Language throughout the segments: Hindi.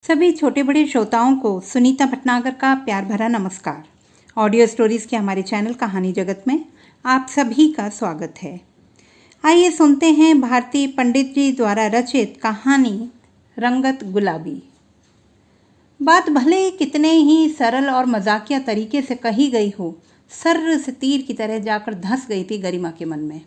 सभी छोटे बड़े श्रोताओं को सुनीता भटनागर का प्यार भरा नमस्कार। ऑडियो स्टोरीज के हमारे चैनल कहानी जगत में आप सभी का स्वागत है। आइए सुनते हैं भारती पंडित जी द्वारा रचित कहानी रंगत गुलाबी। बात भले कितने ही सरल और मजाकिया तरीके से कही गई हो, सर्र से तीर की तरह जाकर धंस गई थी गरिमा के मन में।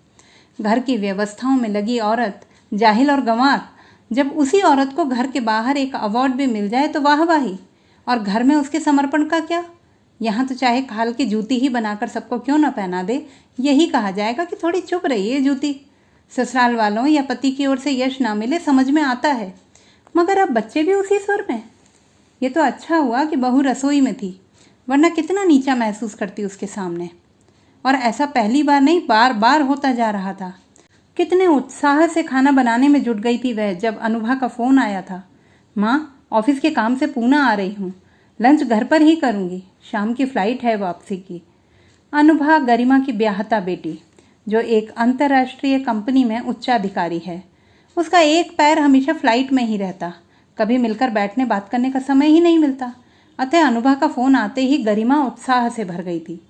घर की व्यवस्थाओं में लगी औरत जाहिल और गंवार, जब उसी औरत को घर के बाहर एक अवार्ड भी मिल जाए तो वाहवाही, और घर में उसके समर्पण का क्या। यहाँ तो चाहे खाल की जूती ही बनाकर सबको क्यों न पहना दे, यही कहा जाएगा कि थोड़ी चुप रही है जूती। ससुराल वालों या पति की ओर से यश ना मिले समझ में आता है, मगर अब बच्चे भी उसी स्वर में। ये तो अच्छा हुआ कि बहू रसोई में थी, वरना कितना नीचा महसूस करती उसके सामने। और ऐसा पहली बार नहीं, बार बार होता जा रहा था। कितने उत्साह से खाना बनाने में जुट गई थी वह जब अनुभा का फ़ोन आया था। माँ, ऑफिस के काम से पूना आ रही हूँ, लंच घर पर ही करूँगी, शाम की फ़्लाइट है वापसी की। अनुभा गरिमा की ब्याहता बेटी, जो एक अंतर्राष्ट्रीय कंपनी में उच्चाधिकारी है। उसका एक पैर हमेशा फ़्लाइट में ही रहता, कभी मिलकर बैठने बात करने का समय ही नहीं मिलता। अतः अनुभा का फ़ोन आते ही गरिमा उत्साह से भर गई थी।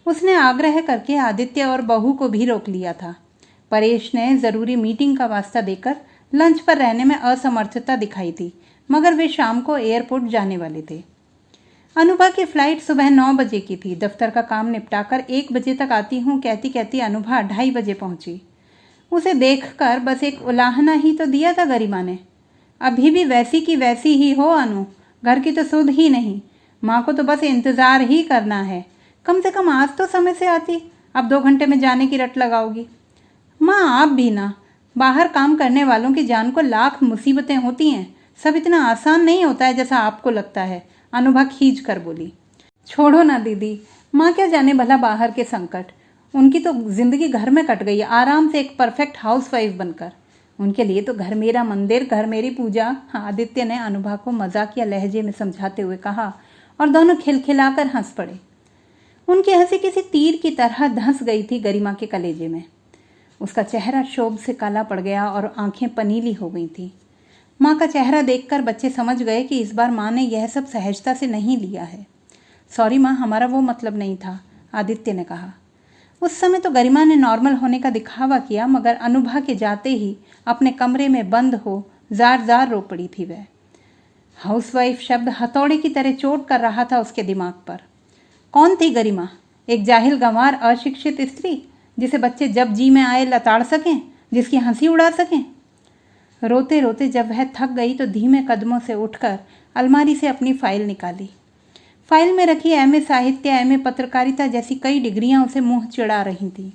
उसने आग्रह करके आदित्य और बहू को भी रोक लिया था। परेश ने ज़रूरी मीटिंग का वास्ता देकर लंच पर रहने में असमर्थता दिखाई थी, मगर वे शाम को एयरपोर्ट जाने वाले थे। अनुभा की फ़्लाइट सुबह 9 बजे की थी। दफ्तर का काम निपटाकर 1 बजे तक आती हूँ कहती कहती अनुभा 2:30 बजे पहुँची। उसे देखकर बस एक उलाहना ही तो दिया था गरिमा ने। अभी भी वैसी की वैसी ही हो अनु, घर की तो सुध ही नहीं। माँ को तो बस इंतज़ार ही करना है। कम से कम आज तो समय से आती, अब 2 घंटे में जाने की रट लगाओगी। माँ, आप भी ना, बाहर काम करने वालों की जान को लाख मुसीबतें होती हैं, सब इतना आसान नहीं होता है जैसा आपको लगता है, अनुभा खींच कर बोली। छोड़ो ना दीदी, माँ क्या जाने भला बाहर के संकट। उनकी तो जिंदगी घर में कट गई, आराम से एक परफेक्ट हाउसवाइफ बनकर। उनके लिए तो घर मेरा मंदिर, घर मेरी पूजा। आदित्य ने अनुभा को मजाकिया लहजे में समझाते हुए कहा, और दोनों खिलखिलाकर हंस पड़े। उनकी हंसी किसी तीर की तरह धंस गई थी गरिमा के कलेजे में। उसका चेहरा शोभ से काला पड़ गया और आंखें पनीली हो गई थी। माँ का चेहरा देखकर बच्चे समझ गए कि इस बार माँ ने यह सब सहजता से नहीं लिया है। सॉरी माँ, हमारा वो मतलब नहीं था, आदित्य ने कहा। उस समय तो गरिमा ने नॉर्मल होने का दिखावा किया, मगर अनुभा के जाते ही अपने कमरे में बंद हो जार जार रो पड़ी थी वह। हाउसवाइफ शब्द हथौड़े की तरह चोट कर रहा था उसके दिमाग पर। कौन थी गरिमा? एक जाहिल गंवार अशिक्षित स्त्री जिसे बच्चे जब जी में आए लताड़ सकें, जिसकी हंसी उड़ा सकें। रोते रोते जब वह थक गई तो धीमे कदमों से उठकर अलमारी से अपनी फाइल निकाली। फाइल में रखी एमए साहित्य, एमए पत्रकारिता जैसी कई डिग्रियां उसे मुंह चिढ़ा रही थीं।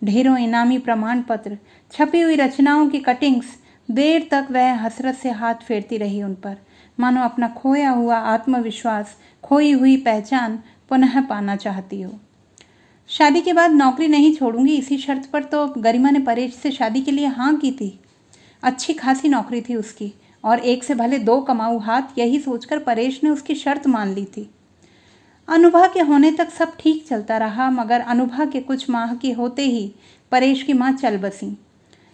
ढेरों इनामी प्रमाण पत्र, छपी हुई रचनाओं की कटिंग्स। देर तक वह हसरत से हाथ फेरती रही उन पर, मानो अपना खोया हुआ आत्मविश्वास, खोई हुई पहचान पुनः पाना चाहती हो। शादी के बाद नौकरी नहीं छोड़ूंगी, इसी शर्त पर तो गरिमा ने परेश से शादी के लिए हाँ की थी। अच्छी खासी नौकरी थी उसकी, और एक से भले 2 कमाऊ हाथ, यही सोचकर परेश ने उसकी शर्त मान ली थी। अनुभा के होने तक सब ठीक चलता रहा, मगर अनुभा के कुछ माह की होते ही परेश की माँ चल बसी।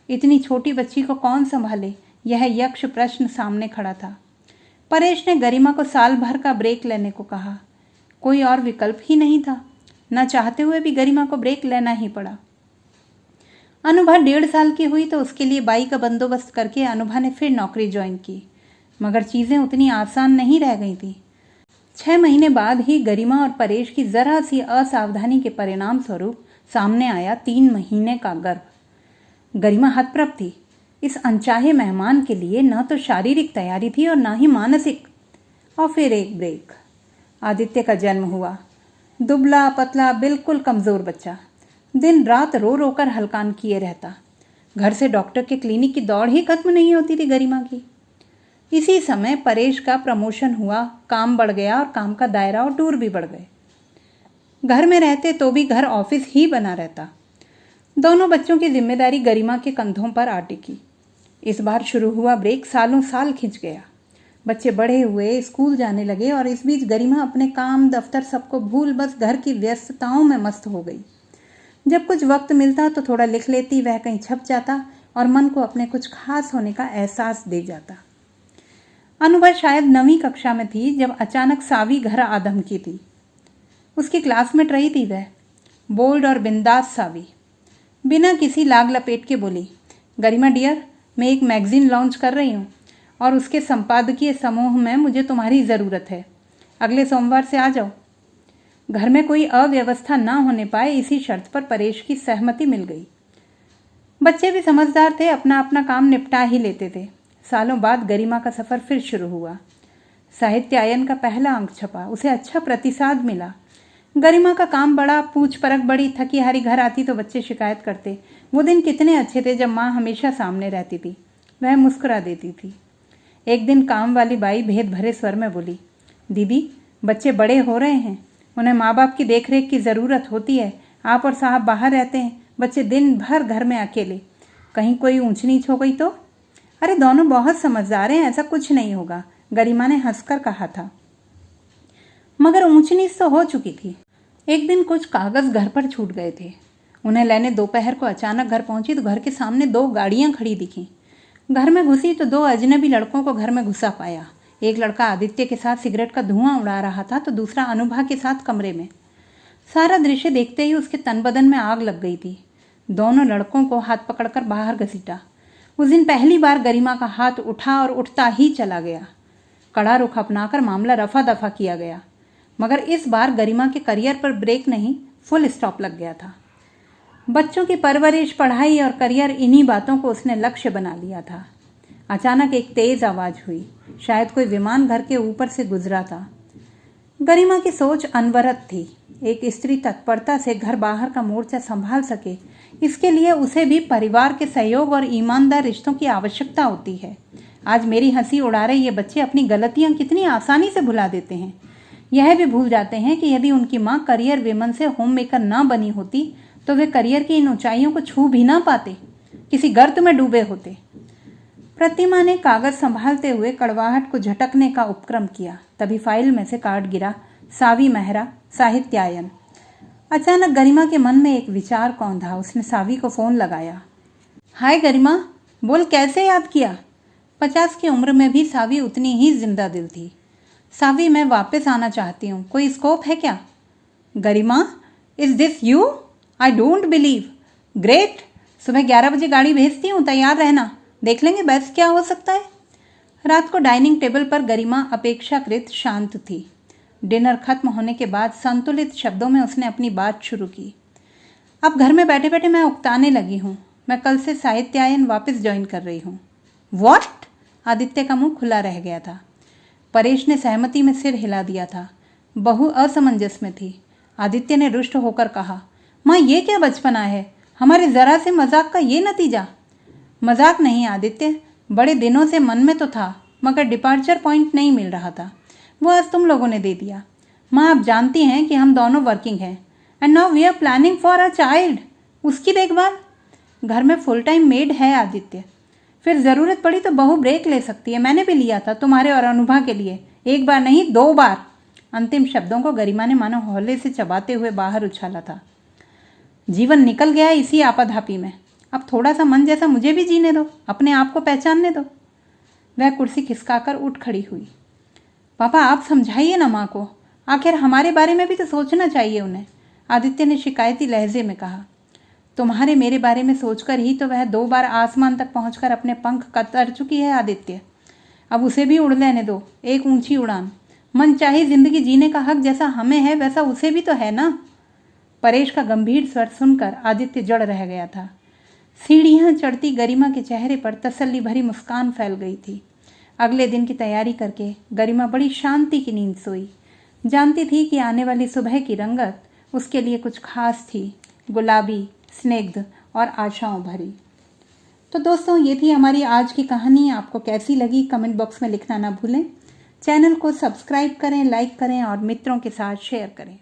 इतनी छोटी बच्ची को कौन संभाले, यह यक्ष प्रश्न सामने खड़ा था। परेश ने गरिमा को साल भर का ब्रेक लेने को कहा। कोई और विकल्प ही नहीं था। न चाहते हुए भी गरिमा को ब्रेक लेना ही पड़ा। अनुभा 1.5 साल की हुई तो उसके लिए बाई का बंदोबस्त करके अनुभा ने फिर नौकरी ज्वाइन की, मगर चीज़ें उतनी आसान नहीं रह गई थी। 6 महीने बाद ही गरिमा और परेश की जरा सी असावधानी के परिणाम स्वरूप सामने आया 3 महीने का गर्भ। गरिमा हतप्रभ थी। इस अनचाहे मेहमान के लिए न तो शारीरिक तैयारी थी और न ही मानसिक। और फिर एक ब्रेक। आदित्य का जन्म हुआ। दुबला पतला बिल्कुल कमज़ोर बच्चा, दिन रात रो रो कर हलकान किए रहता। घर से डॉक्टर के क्लिनिक की दौड़ ही खत्म नहीं होती थी गरिमा की। इसी समय परेश का प्रमोशन हुआ, काम बढ़ गया और काम का दायरा और टूर भी बढ़ गए। घर में रहते तो भी घर ऑफिस ही बना रहता। दोनों बच्चों की जिम्मेदारी गरिमा के कंधों पर आ टिकी। इस बार शुरू हुआ ब्रेक सालों साल खिंच गया। बच्चे बड़े हुए, स्कूल जाने लगे, और इस बीच गरिमा अपने काम दफ्तर सबको भूल बस घर की व्यस्तताओं में मस्त हो गई। जब कुछ वक्त मिलता तो थोड़ा लिख लेती, वह कहीं छप जाता और मन को अपने कुछ खास होने का एहसास दे जाता। अनुभा शायद 9वीं कक्षा में थी जब अचानक सावी घर आ धमकी थी। उसकी क्लासमेट रही थी वह, बोल्ड और बिंदास सावी। बिना किसी लाग लपेट के बोली, गरिमा डियर, मैं एक मैगजीन लॉन्च कर रही हूँ और उसके संपादकीय समूह में मुझे तुम्हारी ज़रूरत है। अगले सोमवार से आ जाओ। घर में कोई अव्यवस्था ना होने पाए इसी शर्त पर परेश की सहमति मिल गई। बच्चे भी समझदार थे, अपना अपना काम निपटा ही लेते थे। सालों बाद गरिमा का सफ़र फिर शुरू हुआ। साहित्यायन का पहला अंक छपा, उसे अच्छा प्रतिसाद मिला। गरिमा का काम बड़ा, पूछ परख बड़ी, थकी हारी घर आती तो बच्चे शिकायत करते। वो दिन कितने अच्छे थे जब माँ हमेशा सामने रहती थी, वह मुस्कुरा देती थी। एक दिन काम वाली बाई भेद भरे स्वर में बोली, दीदी, बच्चे बड़े हो रहे हैं, उन्हें माँ बाप की देखरेख की ज़रूरत होती है। आप और साहब बाहर रहते हैं, बच्चे दिन भर घर में अकेले, कहीं कोई ऊंच नीच हो गई तो? अरे दोनों बहुत समझदार हैं, ऐसा कुछ नहीं होगा, गरिमा ने हंसकर कहा था। मगर ऊंच नीच तो हो चुकी थी। एक दिन कुछ कागज़ घर पर छूट गए थे। उन्हें लेने दोपहर को अचानक घर पहुंची तो घर के सामने 2 गाड़ियां खड़ी दिखीं। घर में घुसी तो 2 अजनबी लड़कों को घर में घुसा पाया। एक लड़का आदित्य के साथ सिगरेट का धुआं उड़ा रहा था तो दूसरा अनुभा के साथ कमरे में। सारा दृश्य देखते ही उसके तन बदन में आग लग गई थी। दोनों लड़कों को हाथ पकड़कर बाहर घसीटा। उस दिन पहली बार गरिमा का हाथ उठा और उठता ही चला गया। कड़ा रुख अपनाकर मामला रफा दफा किया गया, मगर इस बार गरिमा के करियर पर ब्रेक नहीं, फुल स्टॉप लग गया था। बच्चों की परवरिश, पढ़ाई और करियर, इन्हीं बातों को उसने लक्ष्य बना लिया था। अचानक एक तेज आवाज हुई, शायद कोई विमान घर के ऊपर से गुजरा था। गरिमा की सोच अनवरत थी। एक स्त्री तत्परता से घर बाहर का मोर्चा संभाल सके, इसके लिए उसे भी परिवार के सहयोग और ईमानदार रिश्तों की आवश्यकता होती है। आज मेरी हंसी उड़ा रहे ये बच्चे अपनी गलतियां कितनी आसानी से भुला देते हैं। यह भी भूल जाते हैं कि यदि उनकी माँ करियर विमन से होम मेकर ना बनी होती तो वे करियर की इन ऊंचाइयों को छू भी ना पाते, किसी गर्त में डूबे होते। प्रतिमा ने कागज संभालते हुए कड़वाहट को झटकने का उपक्रम किया। तभी फाइल में से कार्ड गिरा, सावी मेहरा, साहित्यायन। अचानक गरिमा के मन में एक विचार कौंधा। उसने सावी को फोन लगाया। हाय गरिमा, बोल, कैसे याद किया? 50 की उम्र में भी सावी उतनी ही जिंदा दिल थी। सावी, मैं वापस आना चाहती हूँ, कोई स्कोप है क्या? Garima, is this you? I don't believe. Great, सुबह 11 बजे गाड़ी भेजती हूँ, तैयार रहना, देख लेंगे बेस्ट क्या हो सकता है। रात को डाइनिंग टेबल पर गरिमा अपेक्षाकृत शांत थी। डिनर खत्म होने के बाद संतुलित शब्दों में उसने अपनी बात शुरू की। अब घर में बैठे बैठे मैं उकताने लगी हूँ। मैं कल से साहित्यायन वापस ज्वाइन कर रही हूँ। व्हाट? आदित्य का मुंह खुला रह गया था। परेश ने सहमति में सिर हिला दिया था। बहू असमंजस में थी। आदित्य ने रुष्ट होकर कहा, माँ, ये क्या बचपना है, हमारे जरा से मजाक का ये नतीजा। मजाक नहीं आदित्य, बड़े दिनों से मन में तो था, मगर डिपार्चर पॉइंट नहीं मिल रहा था, वो आज तुम लोगों ने दे दिया। माँ, आप जानती हैं कि हम दोनों वर्किंग हैं and now we are planning for a child. उसकी देखभाल घर में फुल टाइम मेड है आदित्य, फिर ज़रूरत पड़ी तो बहू ब्रेक ले सकती है। मैंने भी लिया था तुम्हारे और अनुभा के लिए, 1 बार नहीं 2 बार। अंतिम शब्दों को गरिमा ने मानो हौले से चबाते हुए बाहर उछाला था। जीवन निकल गया इसी आपाधापी में, अब थोड़ा सा मन जैसा मुझे भी जीने दो, अपने आप को पहचानने दो। वह कुर्सी खिसकाकर उठ खड़ी हुई। पापा, आप समझाइए ना माँ को, आखिर हमारे बारे में भी तो सोचना चाहिए उन्हें, आदित्य ने शिकायती लहजे में कहा। तुम्हारे मेरे बारे में सोचकर ही तो वह 2 बार आसमान तक पहुंचकर अपने पंख कतर चुकी है आदित्य। अब उसे भी उड़ लेने दो, एक ऊंची उड़ान। मन चाहे जिंदगी जीने का हक जैसा हमें है वैसा उसे भी तो है ना। परेश का गंभीर स्वर सुनकर आदित्य जड़ रह गया था। सीढ़ियां चढ़ती गरिमा के चेहरे पर तसल्ली भरी मुस्कान फैल गई थी। अगले दिन की तैयारी करके गरिमा बड़ी शांति की नींद सोई। जानती थी कि आने वाली सुबह की रंगत उसके लिए कुछ खास थी, गुलाबी, स्निग्ध और आशाओं भरी। तो दोस्तों, ये थी हमारी आज की कहानी। आपको कैसी लगी कमेंट बॉक्स में लिखना ना भूलें। चैनल को सब्सक्राइब करें, लाइक करें और मित्रों के साथ शेयर करें।